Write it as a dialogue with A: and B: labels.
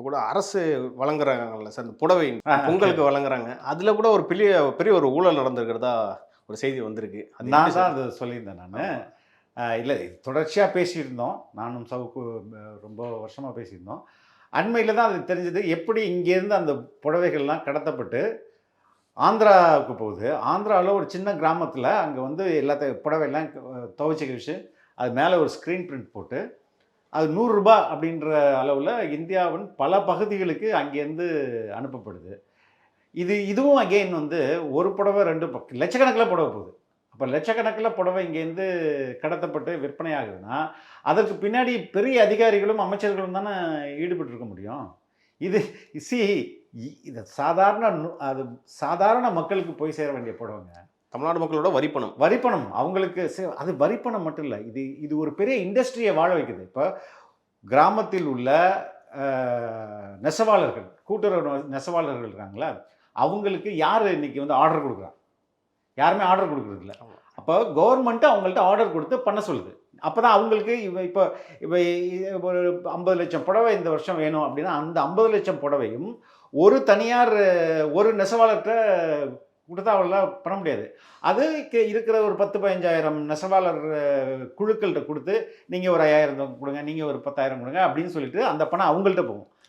A: இப்போ கூட அரசு வழங்குறாங்கல்ல சார், இந்த புடவை பொங்கலுக்கு வழங்குறாங்க. அதில் கூட ஒரு பெரிய பெரிய ஒரு ஊழல் நடந்திருக்கிறதா ஒரு செய்தி வந்திருக்கு. அது
B: நான் தான் அது சொல்லியிருந்தேன் நான். இல்லை, தொடர்ச்சியாக பேசியிருந்தோம். நானும் சவுக்கு ரொம்ப வருஷமாக பேசியிருந்தோம். அண்மையில் தான் அது தெரிஞ்சது. எப்படி இங்கேருந்து அந்த புடவைகள்லாம் கடத்தப்பட்டு ஆந்திராவுக்கு போகுது. ஆந்திராவில் ஒரு சின்ன கிராமத்தில் அங்கே வந்து எல்லாத்தையும் புடவையெல்லாம் துவைச்சி கழிச்சு அது மேலே ஒரு ஸ்க்ரீன் பிரிண்ட் போட்டு அது ₹100 அப்படின்ற அளவில் இந்தியாவின் பல பகுதிகளுக்கு அங்கேருந்து அனுப்பப்படுது. இதுவும் அகெயின் வந்து ஒரு புடவை 2 லட்சக்கணக்கில் புடவை போகுது. அப்போ லட்சக்கணக்கில் புடவை இங்கேருந்து கடத்தப்பட்டு விற்பனை ஆகுதுன்னா அதற்கு பின்னாடி பெரிய அதிகாரிகளும் அமைச்சர்களும் தானே ஈடுபட்டு இருக்க முடியும். இது இது அது சாதாரண மக்களுக்கு போய் சேர வேண்டிய புடவைங்க.
A: தமிழ்நாடு மக்களோட வரிப்பணம்
B: அவங்களுக்கு அது வரிப்பணம் மட்டும் இல்லை, இது ஒரு பெரிய இண்டஸ்ட்ரியை வாழ வைக்குது. இப்போ கிராமத்தில் உள்ள நெசவாளர்கள், கூட்டுறவு நெசவாளர்கள் இருக்காங்களா, அவங்களுக்கு யார் இன்னைக்கு வந்து ஆர்டர் கொடுக்குறா? யாருமே ஆர்டர் கொடுக்குறது இல்லை. அப்போ கவர்மெண்ட்டு அவங்கள்ட்ட ஆர்டர் கொடுத்து பண்ண சொல்லுது. அப்போ தான் அவங்களுக்கு இப்போ ஒரு 50 லட்சம் புடவை இந்த வருஷம் வேணும் அப்படின்னா அந்த 50 லட்சம் புடவையும் ஒரு தனியார் ஒரு நெசவாளர்கிட்ட கொடுத்தா அவங்களாம் பண்ண முடியாது. அதுக்கு இருக்கிற ஒரு 10-15,000 நெசவாளர் குழுக்கள்கிட்ட கொடுத்து நீங்கள் ஒரு 5,000 கொடுங்க, நீங்கள் ஒரு 10,000 கொடுங்க அப்படின்னு சொல்லிட்டு அந்த பணம் அவங்கள்ட்ட போகும்.